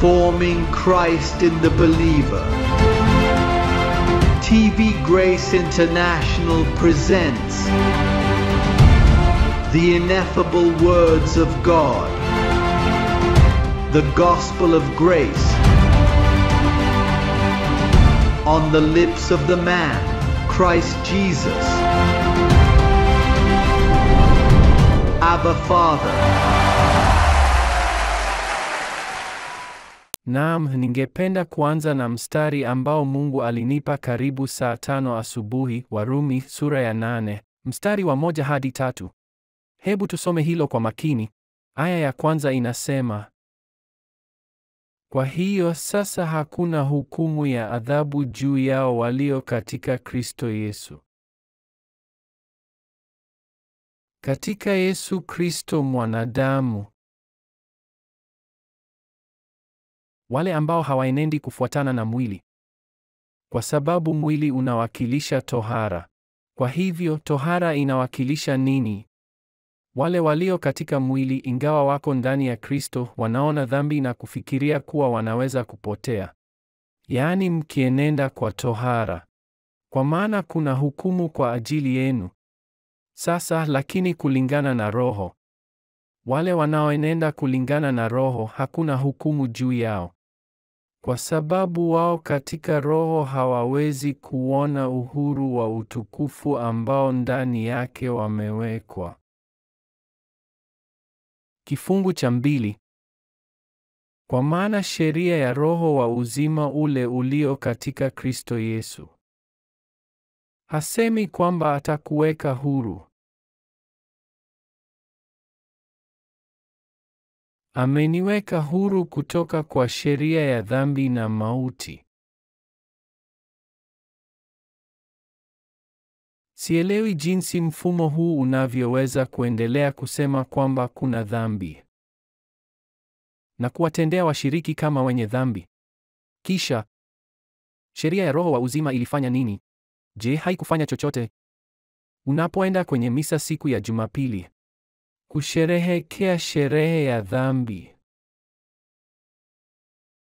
Forming Christ in the Believer. TV Grace International presents the ineffable words of God, the gospel of grace, on the lips of the man, Christ Jesus. Abba Father. Naam, ningependa kuanza na mstari ambao Mungu alinipa karibu saa 5 asubuhi, Warumi sura ya 8, mstari wa 1 hadi 3. Hebu tusome hilo kwa makini. Aya ya kwanza inasema, kwa hiyo sasa hakuna hukumu ya adhabu juu yao walio katika Kristo Yesu. Katika Yesu Kristo mwanadamu, wale ambao hawaenendi kufuatana na mwili, kwa sababu mwili unawakilisha tohara. Kwa hivyo tohara inawakilisha nini? Wale walio katika mwili, ingawa wako ndani ya Kristo, wanaona dhambi na kufikiria kuwa wanaweza kupotea. Yaani mkienenda kwa tohara. Kwa maana kuna hukumu kwa ajili yenu. Sasa lakini kulingana na Roho, wale wanaoenenda kulingana na Roho, hakuna hukumu juu yao. Kwa sababu wao katika Roho hawawezi kuona uhuru wa utukufu ambao ndani yake wamewekwa. Kifungu cha 2. Kwa maana sheria ya Roho wa uzima ule ulio katika Kristo Yesu. Hasemi kwamba atakuweka huru. Ameniweka huru kutoka kwa sheria ya dhambi na mauti. Sielewi jinsi mfumo huu unavyoweza kuendelea kusema kwamba kuna dhambi na kuwatendea washiriki kama wenye dhambi. Kisha, sheria ya Roho wa uzima ilifanya nini? Je, haikufanya chochote? Unapoenda kwenye misa siku ya Jumapili kusherehekea sherehe ya dhambi,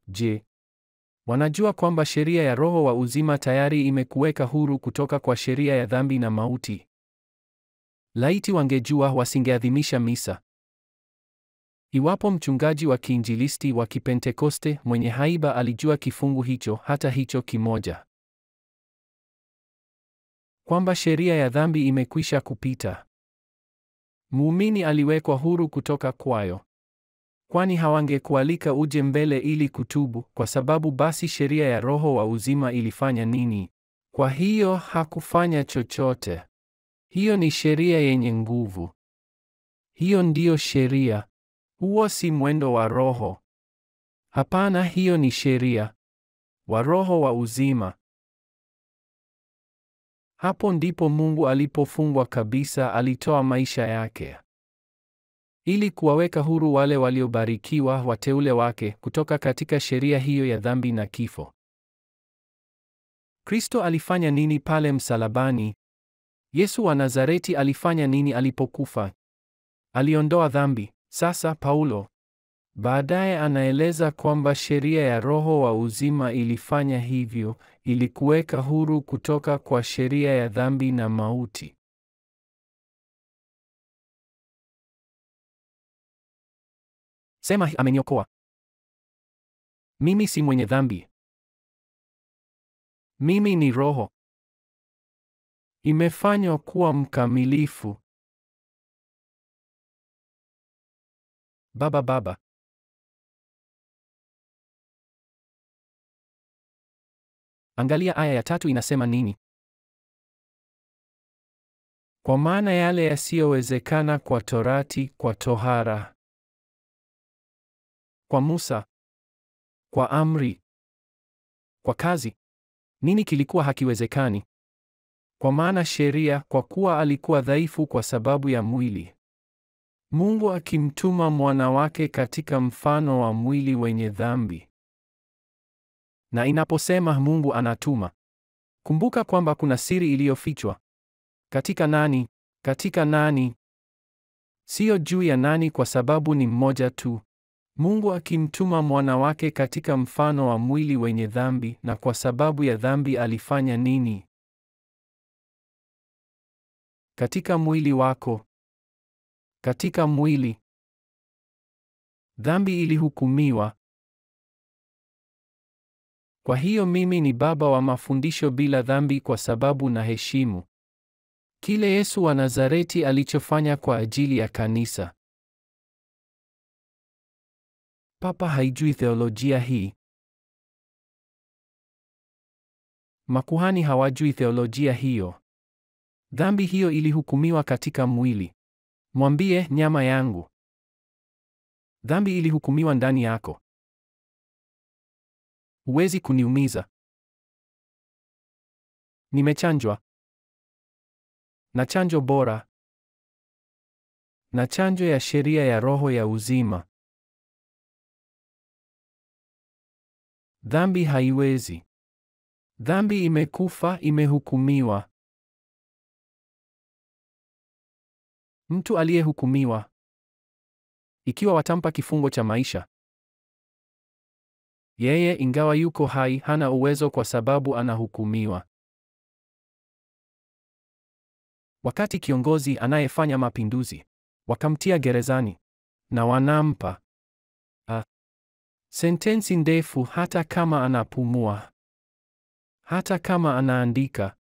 je, wanajua kwamba sheria ya Roho wa uzima tayari imekuweka huru kutoka kwa sheria ya dhambi na mauti? Laiti wangejua, wasingeadhimisha misa. Iwapo mchungaji wa kiinjilisti wa Kipentekoste mwenye haiba alijua kifungu hicho, hata hicho kimoja, kwamba sheria ya dhambi imekwisha kupita, muumini aliwekwa huru kutoka kwayo. Kwani hawangekualika uje mbele ili kutubu, kwa sababu basi sheria ya Roho wa uzima ilifanya nini? Kwa hiyo hakufanya chochote. Hiyo ni sheria yenye nguvu. Hiyo ndiyo sheria. Huo si mwendo wa Roho. Hapana, hiyo ni sheria wa Roho wa uzima. Hapo ndipo Mungu alipofungwa kabisa, alitoa maisha yake ili kuwaweka huru wale waliobarikiwa, wateule wake, kutoka katika sheria hiyo ya dhambi na kifo. Kristo alifanya nini pale msalabani? Yesu wa Nazareti alifanya nini alipokufa? Aliondoa dhambi. Sasa Paulo baadaye anaeleza kwamba sheria ya Roho wa uzima ilifanya hivyo, ili kuweka huru kutoka kwa sheria ya dhambi na mauti. Sema, ameniokoa. Mimi si mwenye dhambi. Mimi ni roho. Imefanywa kuwa mkamilifu. Baba. Angalia aya ya 3 inasema nini? Kwa maana yale yasiyowezekana kwa Torati, kwa tohara, kwa Musa, kwa amri, kwa kazi, nini kilikuwa hakiwezekani? Kwa maana sheria, kwa kuwa alikuwa dhaifu kwa sababu ya mwili, Mungu akimtuma mwana wake katika mfano wa mwili wenye dhambi. Na inaposema Mungu anatuma, kumbuka kwamba kuna siri iliyofichwa. Katika nani? Katika nani? Sio juu ya nani, kwa sababu ni mmoja tu. Mungu akimtuma mwana wake katika mfano wa mwili wenye dhambi, na kwa sababu ya dhambi alifanya nini? Katika mwili wako, katika mwili, dhambi ilihukumiwa. Kwa hiyo mimi ni baba wa mafundisho bila dhambi kwa sababu naheshimu kile Yesu wa Nazareti alichofanya kwa ajili ya kanisa. Papa haijui theolojia hii. Makuhani hawajui theolojia hiyo. Dhambi hiyo ilihukumiwa katika mwili. Mwambie, nyama yangu. Dhambi ilihukumiwa ndani yako. Huwezi kuniumiza. Nimechanjwa. Na chanjo bora. Na chanjo ya sheria ya roho ya uzima. Dhambi haiwezi. Dhambi imekufa, imehukumiwa. Mtu aliyehukumiwa, ikiwa watampa kifungo cha maisha, yeye ingawa yuko hai hana uwezo kwa sababu anahukumiwa. Wakati kiongozi anayefanya mapinduzi wakamtia gerezani na wanampa sentensi ndefu, hata kama anapumua, hata kama anaandika,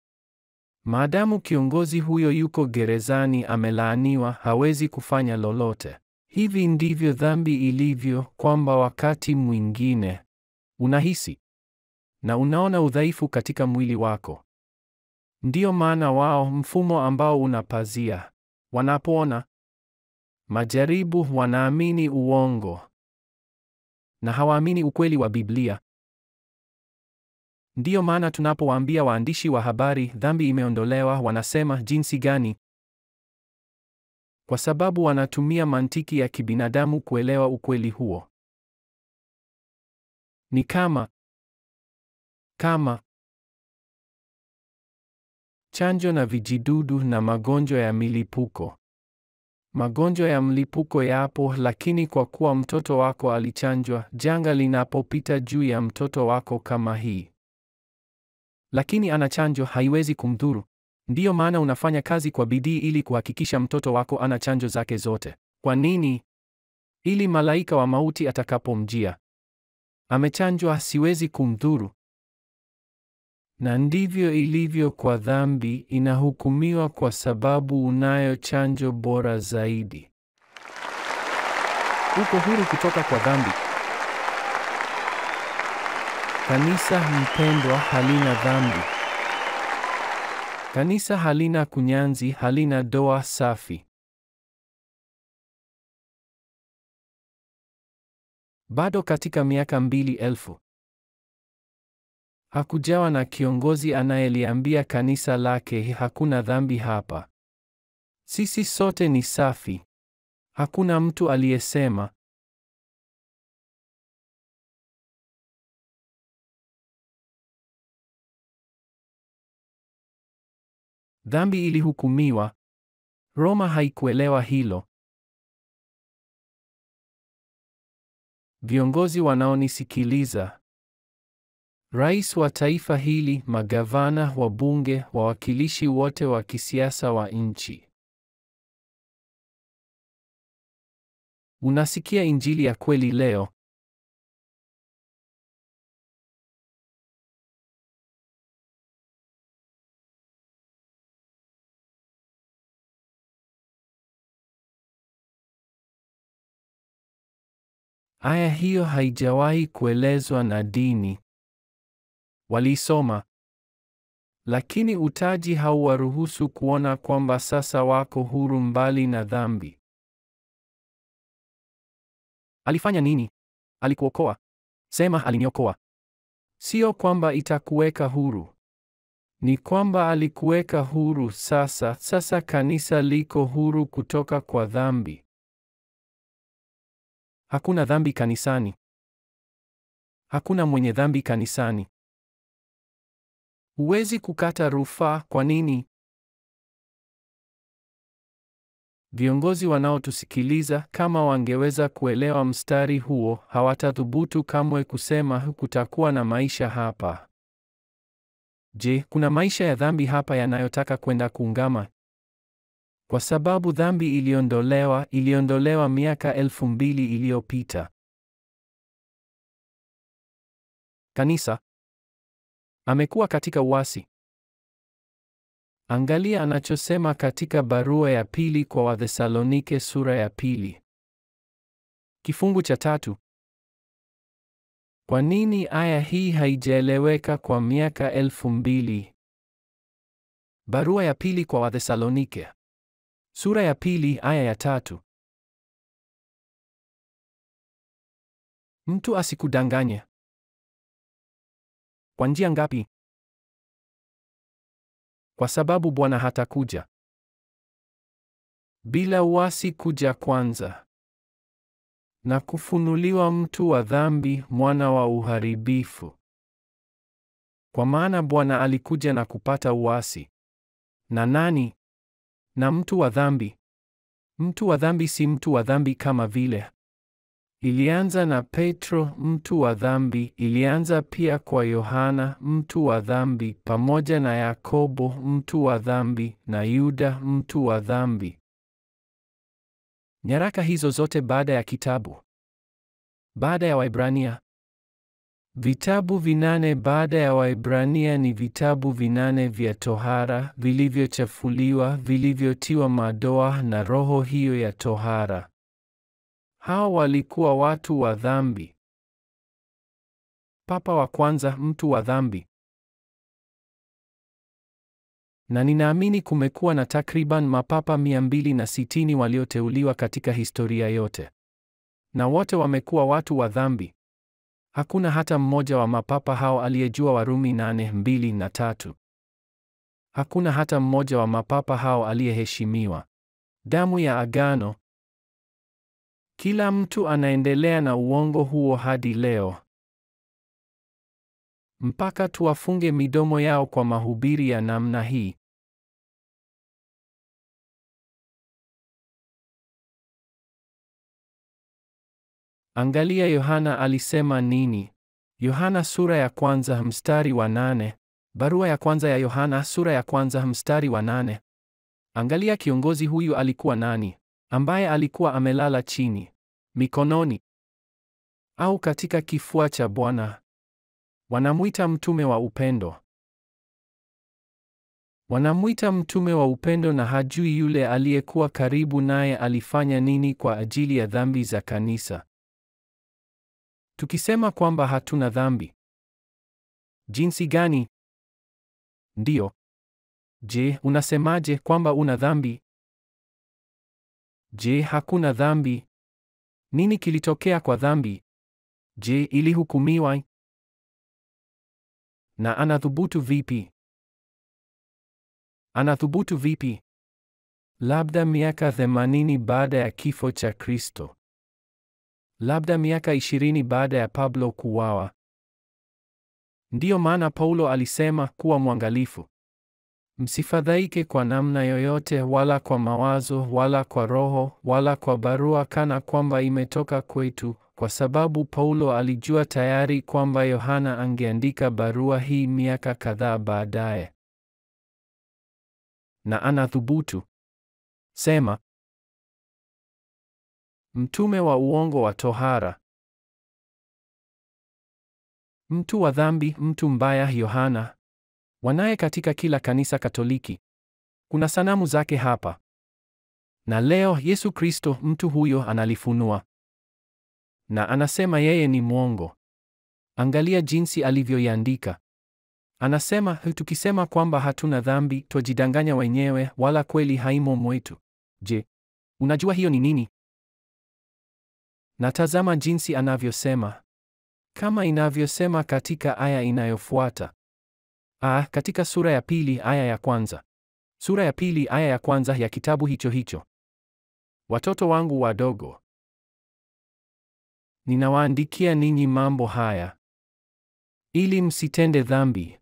maadamu kiongozi huyo yuko gerezani, amelaaniwa, hawezi kufanya lolote. Hivi ndivyo dhambi ilivyo, kwamba wakati mwingine unahisi na unaona udhaifu katika mwili wako. Ndiyo maana wao, mfumo ambao unapazia, wanapoona majaribu wanaamini uongo na hawaamini ukweli wa Biblia. Ndiyo maana tunapowaambia waandishi wa habari dhambi imeondolewa, wanasema jinsi gani? Kwa sababu wanatumia mantiki ya kibinadamu kuelewa ukweli huo. Ni kama chanjo na vijidudu na magonjwa ya milipuko. Magonjwa ya mlipuko yapo, lakini kwa kuwa mtoto wako alichanjwa, janga linapopita juu ya mtoto wako kama hii, lakini ana chanjo, haiwezi kumdhuru. Ndiyo maana unafanya kazi kwa bidii ili kuhakikisha mtoto wako ana chanjo zake zote. Kwa nini? Ili malaika wa mauti atakapomjia, amechanjwa, siwezi kumdhuru. Na ndivyo ilivyo kwa dhambi, inahukumiwa kwa sababu unayo chanjo bora zaidi. Uko huru kutoka kwa dhambi. Kanisa mpendwa halina dhambi. Kanisa halina kunyanzi, halina doa safi. Bado katika miaka 2000 hakujawa na kiongozi anayeliambia kanisa lake hakuna dhambi hapa, sisi sote ni safi. Hakuna mtu aliyesema. Dhambi ilihukumiwa. Roma haikuelewa hilo. Viongozi wanaonisikiliza, rais wa taifa hili, magavana, wabunge, wawakilishi wote wa kisiasa wa nchi, unasikia injili ya kweli leo. Aya hiyo haijawahi kuelezwa na dini. Walisoma, lakini utaji hauwaruhusu kuona kwamba sasa wako huru mbali na dhambi. Alifanya nini? Alikuokoa. Sema, aliniokoa. Sio kwamba itakuweka huru. Ni kwamba alikuweka huru sasa. Sasa kanisa liko huru kutoka kwa dhambi. Hakuna dhambi kanisani. Hakuna mwenye dhambi kanisani. Huwezi kukata rufaa. Kwa nini? Viongozi wanaotusikiliza, kama wangeweza kuelewa mstari huo, hawatathubutu kamwe kusema kutakuwa na maisha hapa. Je, kuna maisha ya dhambi hapa yanayotaka kwenda kuungama? Kwa sababu dhambi iliondolewa miaka 2000 iliyopita. Kanisa amekuwa katika uasi. Angalia anachosema katika barua ya pili kwa Wathesalonike sura ya 2. Kifungu cha 3. Kwa nini aya hii haijaeleweka kwa miaka 2000? Barua ya pili kwa Wathesalonike sura ya 2 aya ya 3. Mtu asikudanganye. Kwa njia ngapi? Kwa sababu Bwana hatakuja bila uasi kuja kwanza na kufunuliwa mtu wa dhambi, mwana wa uharibifu. Kwa maana Bwana alikuja na kupata uasi. Na nani? Na mtu wa dhambi. Mtu wa dhambi si mtu wa dhambi kama vile ilianza na Petro mtu wa dhambi, ilianza pia kwa Yohana mtu wa dhambi, pamoja na Yakobo mtu wa dhambi, na Yuda mtu wa dhambi. Nyaraka hizo zote baada ya kitabu. Baada ya Waebrania. Vitabu 8 baada ya Waebrania ni vitabu 8 vya tohara, vilivyochafuliwa, vilivyotiwa madoa na roho hiyo ya tohara. Hao walikuwa watu wa dhambi. Papa wa kwanza mtu wa dhambi. Na ninaamini kumekuwa na takriban mapapa 260 walioteuliwa katika historia yote. Na wote wamekuwa watu wa dhambi. Hakuna hata mmoja wa mapapa hao aliyejua Warumi 8:2 na 3. Hakuna hata mmoja wa mapapa hao aliyeheshimiwa. Damu ya agano. Kila mtu anaendelea na uongo huo hadi leo. Mpaka tuwafunge midomo yao kwa mahubiri ya namna hii. Angalia Yohana alisema nini. Yohana sura ya 1 mstari wa 8. Barua ya kwanza ya Yohana sura ya 1 mstari wa 8. Angalia kiongozi huyu alikuwa nani, ambaye alikuwa amelala chini, mikononi au katika kifua cha Bwana. Wanamuita mtume wa upendo. Wanamuita mtume wa upendo, na hajui yule aliyekuwa karibu naye alifanya nini kwa ajili ya dhambi za kanisa. Tukisema kwamba hatuna dhambi. Jinsi gani? Ndiyo. Je, unasemaje kwamba una dhambi? Je, hakuna dhambi? Nini kilitokea kwa dhambi? Je, ilihukumiwa? Na anathubutu vipi? Anathubutu vipi? Labda miaka 80 baada ya kifo cha Kristo. Labda miaka 20 baada ya Pablo kuuawa. Ndiyo maana Paulo alisema kuwa mwangalifu. Msifadhaike kwa namna yoyote, wala kwa mawazo, wala kwa roho, wala kwa barua kana kwamba imetoka kwetu, kwa sababu Paulo alijua tayari kwamba Yohana angeandika barua hii miaka kadhaa baadaye. Na anathubutu sema, mtume wa uongo wa tohara, mtu wa dhambi, mtu mbaya, Yohana. Wanaye katika kila kanisa Katoliki. Kuna sanamu zake hapa. Na leo Yesu Kristo, mtu huyo, analifunua. Na anasema yeye ni mwongo. Angalia jinsi alivyoiandika. Anasema, tukisema kwamba hatuna dhambi, twajidanganya wenyewe, wala kweli haimo mwetu. Je, unajua hiyo ni nini? Na tazama jinsi anavyosema. Kama inavyosema katika aya inayofuata. Katika sura ya 2 aya ya 1. Sura ya 2 aya ya 1 ya kitabu hicho hicho. Watoto wangu wadogo, ninawaandikia ninyi mambo haya ili msitende dhambi.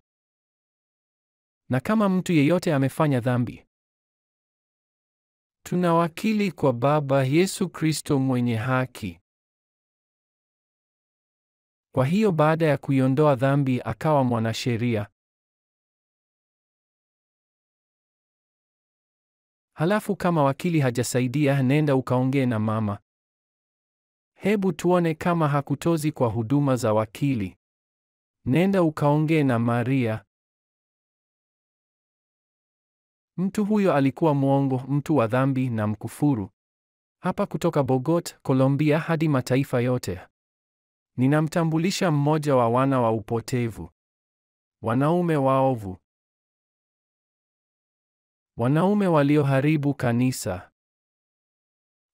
Na kama mtu yeyote amefanya dhambi, Tuna wakili kwa Baba, Yesu Kristo mwenye haki. Kwa hiyo baada ya kuiondoa dhambi akawa mwanasheria. Halafu kama wakili hajasaidia, nenda ukaongee na mama. Hebu tuone kama hakutozi kwa huduma za wakili. Nenda ukaongee na Maria. Mtu huyo alikuwa mwongo, mtu wa dhambi na mkufuru. Hapa kutoka Bogota, Colombia hadi mataifa yote. Ninamtambulisha mmoja wa wana wa upotevu. Wanaume waovu. Wanaume walioharibu kanisa.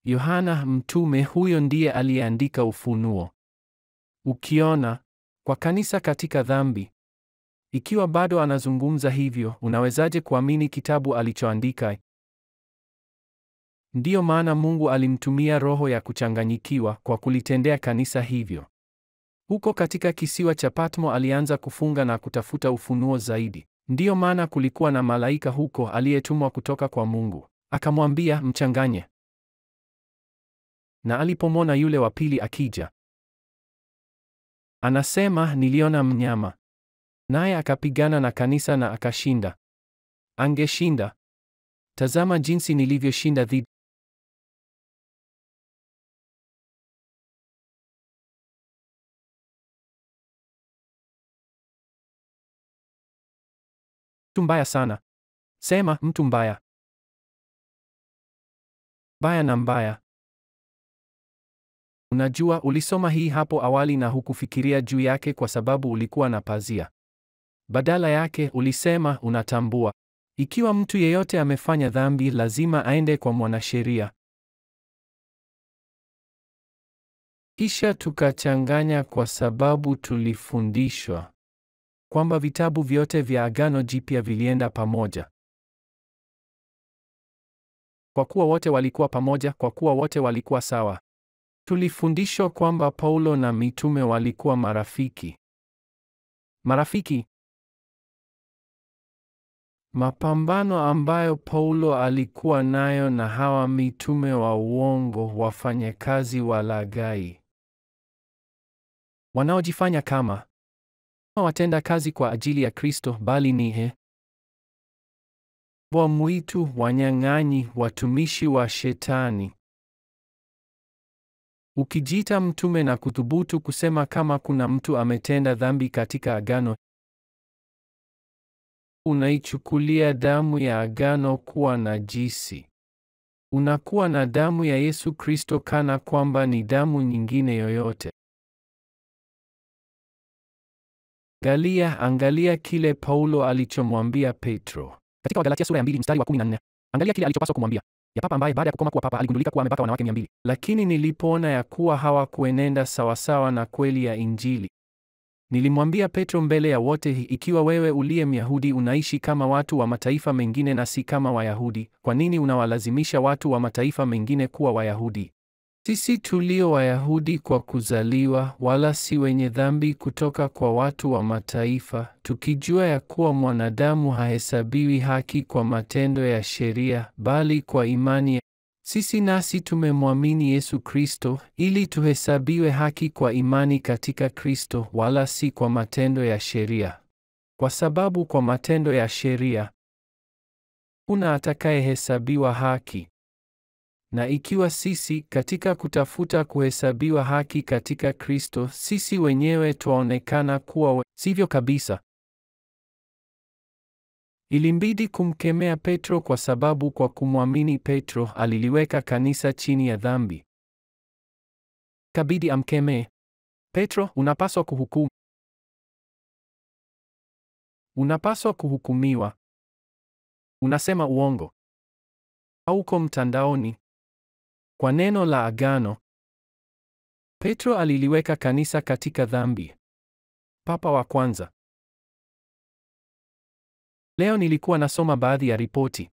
Yohana mtume huyo ndiye aliyeandika Ufunuo. Ukiona kwa kanisa katika dhambi. Ikiwa bado anazungumza hivyo, unawezaje kuamini kitabu alichoandika? Ndiyo maana Mungu alimtumia roho ya kuchanganyikiwa kwa kulitendea kanisa hivyo. Huko katika kisiwa cha Patmo alianza kufunga na kutafuta ufunuo zaidi. Ndiyo maana kulikuwa na malaika huko aliyetumwa kutoka kwa Mungu. Akamwambia mchanganye. Na alipomwona yule wa pili akija, anasema niliona mnyama. Naye akapigana na kanisa na akashinda. Angeshinda. Tazama jinsi nilivyoshinda dhidi. Mtu mbaya sana. Sema mtu mbaya. Mbaya na mbaya. Unajua, ulisoma hii hapo awali na hukufikiria juu yake kwa sababu ulikuwa na pazia. Badala yake ulisema unatambua. Ikiwa mtu yeyote amefanya dhambi lazima aende kwa mwanasheria. Kisha tukachanganya kwa sababu tulifundishwa kwamba vitabu vyote vya Agano Jipya vilienda pamoja. Kwa kuwa wote walikuwa pamoja, kwa kuwa wote walikuwa sawa. Tulifundishwa kwamba Paulo na mitume walikuwa marafiki. Marafiki. Mapambano ambayo Paulo alikuwa nayo na hawa mitume wa uongo, wafanyakazi walaghai, wanaojifanya kama watenda kazi kwa ajili ya Kristo, bali ni mbwa mwitu, wanyang'anyi, watumishi wa Shetani. Ukijiita mtume na kuthubutu kusema kama kuna mtu ametenda dhambi katika agano, unaichukulia damu ya agano kuwa najisi. Unakuwa na damu ya Yesu Kristo kana kwamba ni damu nyingine yoyote. Angalia kile Paulo alichomwambia Petro. Katika Wagalatia sura ya 2 mstari wa 14. Angalia kile alichopaswa kumwambia. Ya papa ambaye baada ya kukoma kuwa papa aligundulika kuwa amebaka wanawake 200. Lakini nilipoona ya kuwa hawakuenenda sawasawa na kweli ya Injili, nilimwambia Petro mbele ya wote, ikiwa wewe uliye Myahudi unaishi kama watu wa mataifa mengine na si kama Wayahudi, kwa nini unawalazimisha watu wa mataifa mengine kuwa Wayahudi? Sisi tulio Wayahudi kwa kuzaliwa, wala si wenye dhambi kutoka kwa watu wa mataifa, tukijua ya kuwa mwanadamu hahesabiwi haki kwa matendo ya sheria, bali kwa imani. Sisi nasi tumemwamini Yesu Kristo, ili tuhesabiwe haki kwa imani katika Kristo, wala si kwa matendo ya sheria. Kwa sababu kwa matendo ya sheria kuna atakayehesabiwa haki. Na ikiwa sisi katika kutafuta kuhesabiwa haki katika Kristo, sisi wenyewe twaonekana kuwa sivyo kabisa. Ilimbidi kumkemea Petro kwa sababu kwa kumwamini Petro aliliweka kanisa chini ya dhambi. Kabidi amkemee. Petro, unapaswa kuhukumu. Unapaswa kuhukumiwa. Unasema uongo. Hauko mtandaoni. Kwa neno la agano, Petro aliliweka kanisa katika dhambi. Papa wa kwanza. Leo nilikuwa nasoma baadhi ya ripoti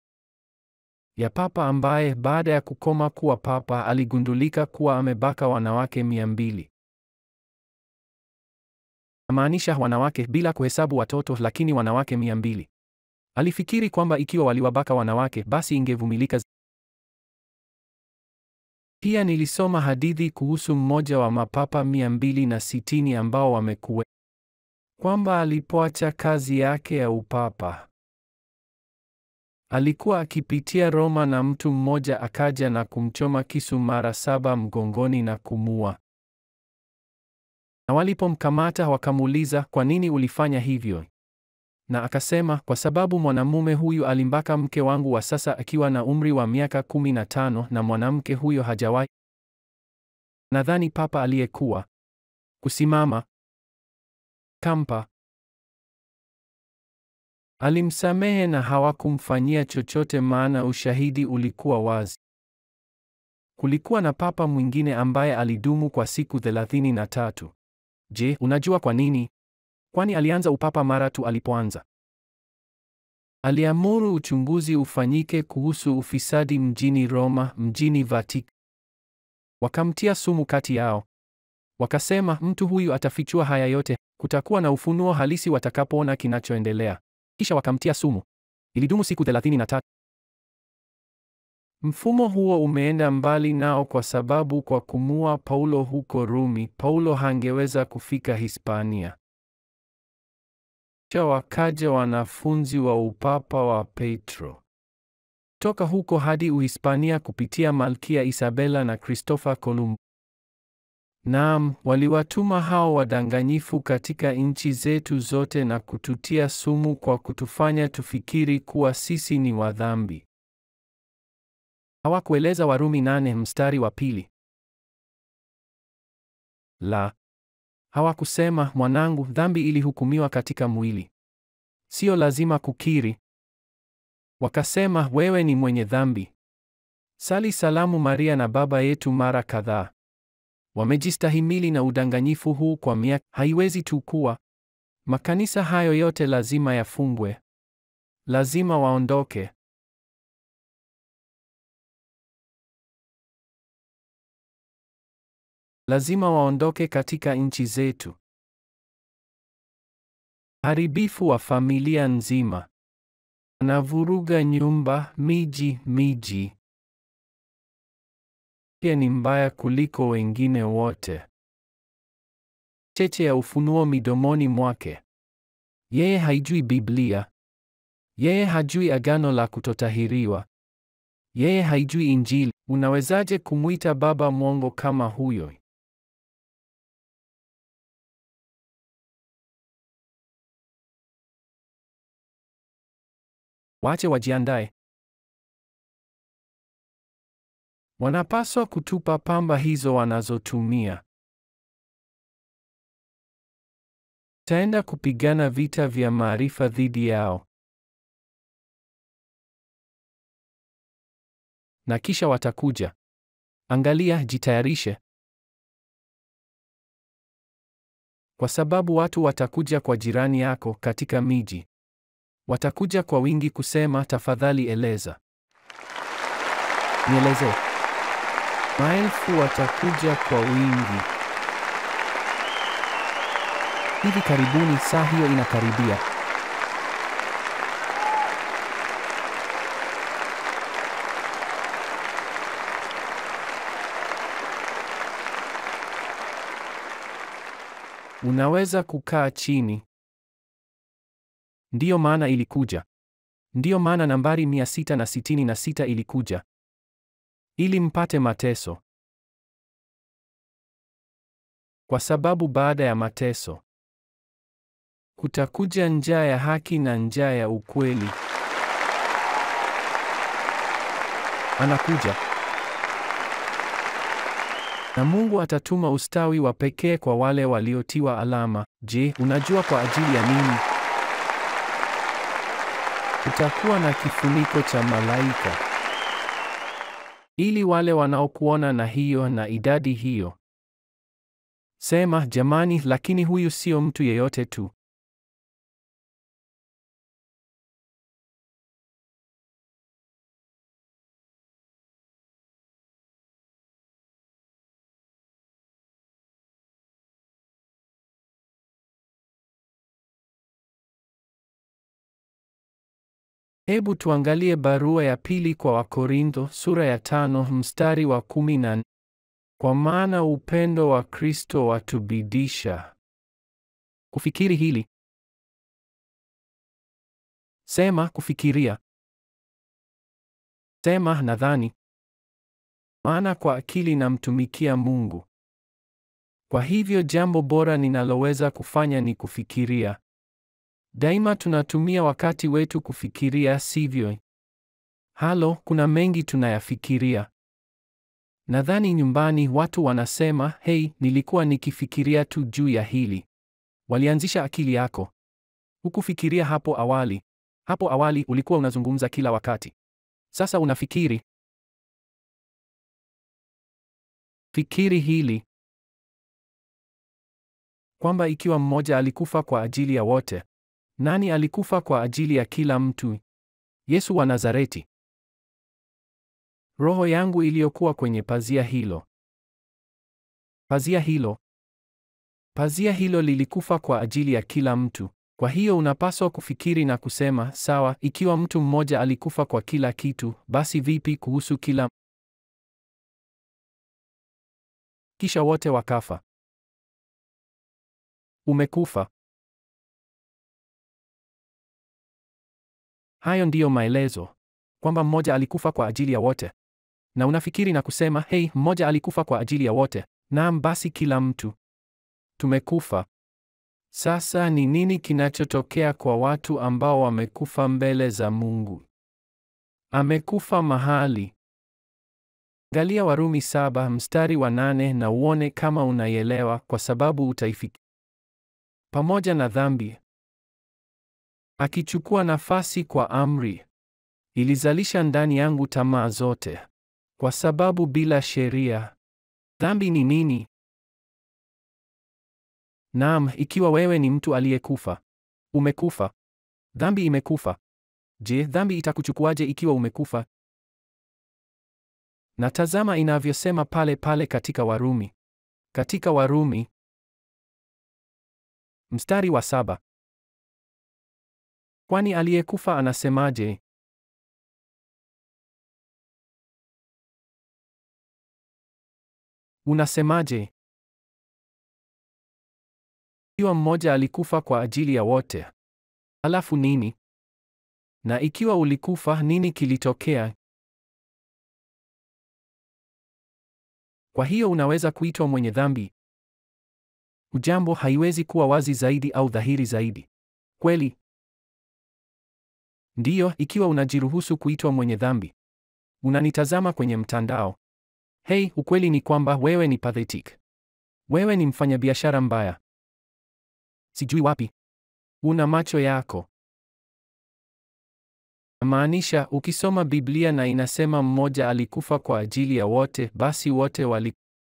ya papa ambaye baada ya kukoma kuwa papa aligundulika kuwa amebaka wanawake 200. Amaanisha wanawake bila kuhesabu watoto, lakini wanawake 200. Alifikiri kwamba ikiwa waliwabaka wanawake basi ingevumilika. Pia nilisoma hadithi kuhusu mmoja wa mapapa 260 ambao wamekuwa, kwamba alipoacha kazi yake ya upapa alikuwa akipitia Roma na mtu mmoja akaja na kumchoma kisu mara 7 mgongoni na kumua. Na walipomkamata wakamuuliza, kwa nini ulifanya hivyo? Na akasema, kwa sababu mwanamume huyu alimbaka mke wangu wa sasa akiwa na umri wa miaka 15 na mwanamke huyo hajawahi. Nadhani papa aliyekuwa kusimama kampa alimsamehe na hawakumfanyia chochote, maana ushahidi ulikuwa wazi. Kulikuwa na papa mwingine ambaye alidumu kwa siku 33. Je, unajua kwa nini? Kwani alianza upapa mara tu alipoanza. Aliamuru uchunguzi ufanyike kuhusu ufisadi mjini Roma, mjini Vatican. Wakamtia sumu kati yao. Wakasema, mtu huyu atafichua haya yote, kutakuwa na ufunuo halisi watakapoona kinachoendelea. Kisha wakamtia sumu. Ilidumu siku 33. Mfumo huo umeenda mbali nao kwa sababu kwa kumua Paulo huko Rumi, Paulo hangeweza kufika Hispania. Kisha wakaja wanafunzi wa upapa wa Petro. Toka huko hadi Uhispania kupitia Malkia Isabela na Christopher Columb. Naam, waliwatuma hao wadanganyifu katika nchi zetu zote na kututia sumu kwa kutufanya tufikiri kuwa sisi ni wadhambi. Hawakueleza Warumi 8 mstari wa 2. La. Hawakusema, mwanangu, dhambi ilihukumiwa katika mwili. Sio lazima kukiri. Wakasema, wewe ni mwenye dhambi. Sali salamu Maria na Baba yetu mara kadhaa. Wamejistahimili na udanganyifu huu kwa miaka. Haiwezi tu kuwa. Makanisa hayo yote lazima yafungwe. Lazima waondoke. Lazima waondoke katika nchi zetu. Haribifu wa familia nzima. Anavuruga nyumba, miji. Pia ni mbaya kuliko wengine wote. Cheche ya ufunuo midomoni mwake. Yeye haijui Biblia. Yeye hajui agano la kutotahiriwa. Yeye haijui Injili. Unawezaje kumwita baba mwongo kama huyo? Wache wajiandae. Wanapaswa kutupa pamba hizo wanazotumia. Taenda kupigana vita vya maarifa dhidi yao. Na kisha watakuja. Angalia, jitayarishe. Kwa sababu watu watakuja kwa jirani yako katika miji. Watakuja kwa wingi kusema, tafadhali eleza. Nieleze. Maelfu watakuja kwa wingi. Hivi karibuni, saa hiyo inakaribia. Unaweza kukaa chini. Ndiyo maana ilikuja. Ndiyo maana nambari 666 ilikuja. Ili mpate mateso. Kwa sababu baada ya mateso kutakuja njaa ya haki na njaa ya ukweli. Anakuja. Na Mungu atatuma ustawi wa pekee kwa wale waliotiwa alama. Je, unajua kwa ajili ya nini? Kutakuwa na kifuniko cha malaika. Ili wale wanaokuona na hiyo na idadi hiyo. Sema, jamani, lakini huyu sio mtu yeyote tu. Hebu tuangalie barua ya pili kwa Wakorintho, sura ya 5 mstari wa 14. Kwa maana upendo wa Kristo watubidisha kufikiri hili. Sema kufikiria. Sema nadhani. Maana kwa akili namtumikia Mungu. Kwa hivyo jambo bora ninaloweza kufanya ni kufikiria. Daima tunatumia wakati wetu kufikiria, sivyo? Halo, kuna mengi tunayafikiria. Nadhani nyumbani watu wanasema, "Hey, nilikuwa nikifikiria tu juu ya hili." Walianzisha akili yako. Hukufikiria hapo awali. Hapo awali ulikuwa unazungumza kila wakati. Sasa unafikiri. Fikiri hili. Kwamba ikiwa mmoja alikufa kwa ajili ya wote, nani alikufa kwa ajili ya kila mtu? Yesu wa Nazareti. Roho yangu iliyokuwa kwenye pazia hilo. Pazia hilo lilikufa kwa ajili ya kila mtu. Kwa hiyo unapaswa kufikiri na kusema, sawa, ikiwa mtu mmoja alikufa kwa kila kitu, basi vipi kuhusu kila? Kisha wote wakafa. Umekufa. Hayo ndiyo maelezo. Kwamba mmoja alikufa kwa ajili ya wote. Na unafikiri na kusema, hey, mmoja alikufa kwa ajili ya wote. Naam, basi kila mtu. Tumekufa. Sasa ni nini kinachotokea kwa watu ambao wamekufa mbele za Mungu? Amekufa mahali. Angalia Warumi 7 mstari wa 8 na uone kama unaielewa, kwa sababu utaifikia. Pamoja na dhambi, akichukua nafasi kwa amri, ilizalisha ndani yangu tamaa zote. Kwa sababu bila sheria, dhambi ni nini? Naam, ikiwa wewe ni mtu aliyekufa, umekufa. Dhambi imekufa. Je, dhambi itakuchukuaje ikiwa umekufa? Na tazama inavyosema pale pale katika Warumi. Katika Warumi mstari wa 7. Kwani aliyekufa anasemaje? Unasemaje? Ikiwa mmoja alikufa kwa ajili ya wote, alafu nini? Na ikiwa ulikufa, nini kilitokea? Kwa hiyo unaweza kuitwa mwenye dhambi. Ujambo haiwezi kuwa wazi zaidi au dhahiri zaidi. Kweli? Ndiyo, ikiwa unajiruhusu kuitwa mwenye dhambi. Unanitazama kwenye mtandao. Hey, ukweli ni kwamba wewe ni pathetic. Wewe ni mfanyabiashara mbaya. Sijui wapi. Una macho yako. Maanisha, ukisoma Biblia na inasema mmoja alikufa kwa ajili ya wote, basi wote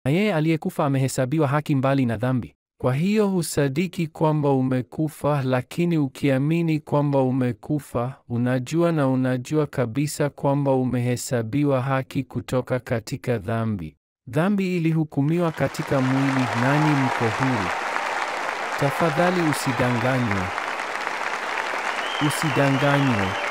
na yeye aliyekufa amehesabiwa haki mbali na dhambi. Kwa hiyo husadiki kwamba umekufa, lakini ukiamini kwamba umekufa, unajua kabisa kwamba umehesabiwa haki kutoka katika dhambi. Dhambi ilihukumiwa katika mwili, nanyi mko huru. Tafadhali usidanganywe. Usidanganywe.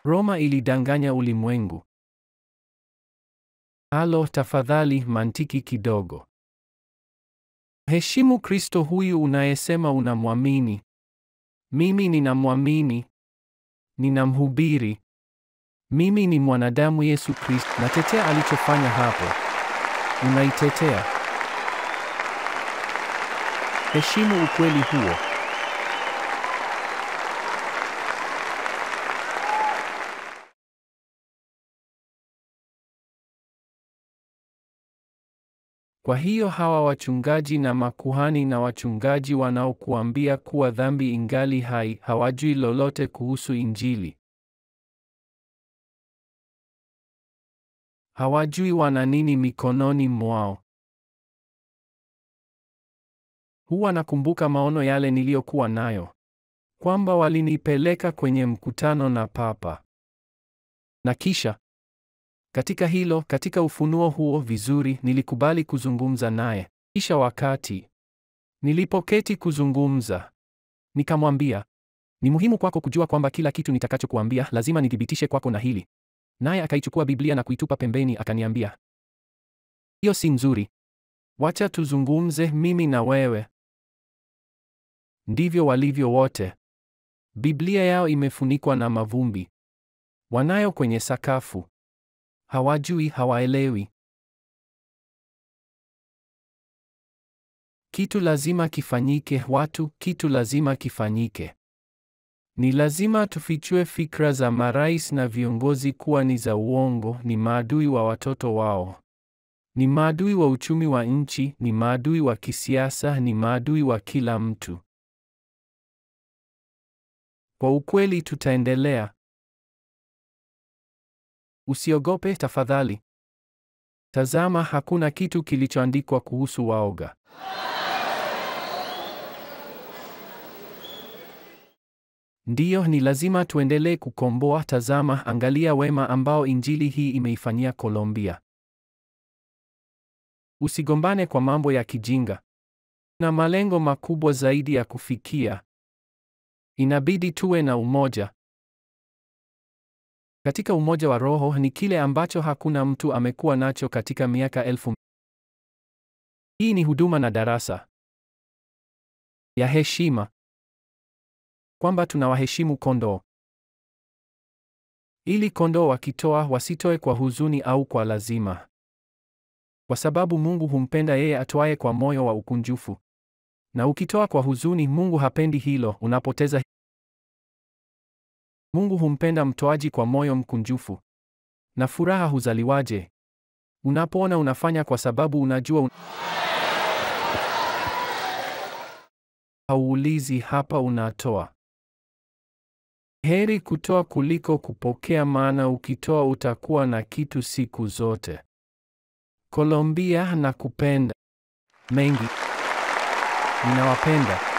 Roma ilidanganya ulimwengu. Halo, tafadhali mantiki kidogo. Heshimu Kristo huyu unayesema unamwamini. Mimi ninamwamini. Ninamhubiri. Mimi ni mwanadamu Yesu Kristo. Natetea alichofanya hapo. Unaitetea. Heshimu ukweli huo. Kwa hiyo hawa wachungaji na makuhani na wachungaji wanaokuambia kuwa dhambi ingali hai, hawajui lolote kuhusu Injili. Hawajui wana nini mikononi mwao. Huwa nakumbuka maono yale niliyokuwa nayo. Kwamba walinipeleka kwenye mkutano na Papa. Na kisha katika ufunuo huo vizuri, nilikubali kuzungumza naye. Kisha wakati nilipoketi kuzungumza, nikamwambia, Ni muhimu kwako kujua kwamba kila kitu nitakachokuambia lazima nithibitishe kwako na hili. Naye akaichukua Biblia na kuitupa pembeni, akaniambia, hiyo si nzuri. Wacha tuzungumze mimi na wewe. Ndivyo walivyo wote. Biblia yao imefunikwa na mavumbi. Wanayo kwenye sakafu. Hawajui, hawaelewi. Kitu lazima kifanyike, watu, kitu lazima kifanyike. Ni lazima tufichue fikra za marais na viongozi kuwa ni za uongo, ni maadui wa watoto wao. Ni maadui wa uchumi wa nchi, ni maadui wa kisiasa, ni maadui wa kila mtu. Kwa ukweli tutaendelea. Usiogope tafadhali. Tazama, hakuna kitu kilichoandikwa kuhusu waoga. Ndiyo, ni lazima tuendelee kukomboa. Tazama, angalia wema ambao injili hii imeifanyia Colombia. Usigombane kwa mambo ya kijinga. Na malengo makubwa zaidi ya kufikia. Inabidi tuwe na umoja. Katika umoja wa roho ni kile ambacho hakuna mtu amekuwa nacho katika miaka 1000. Hii ni huduma na darasa ya heshima. Kwamba tunawaheshimu kondoo. Ili kondoo wakitoa wasitoe kwa huzuni au kwa lazima. Kwa sababu Mungu humpenda yeye atoaye kwa moyo wa ukunjufu. Na ukitoa kwa huzuni, Mungu hapendi hilo, unapoteza. Mungu humpenda mtoaji kwa moyo mkunjufu. Na furaha huzaliwaje? Unapoona unafanya kwa sababu unajua hauulizi, hapa unatoa. Heri kutoa kuliko kupokea, maana ukitoa utakuwa na kitu siku zote. Colombia, nakupenda mengi. Ninawapenda.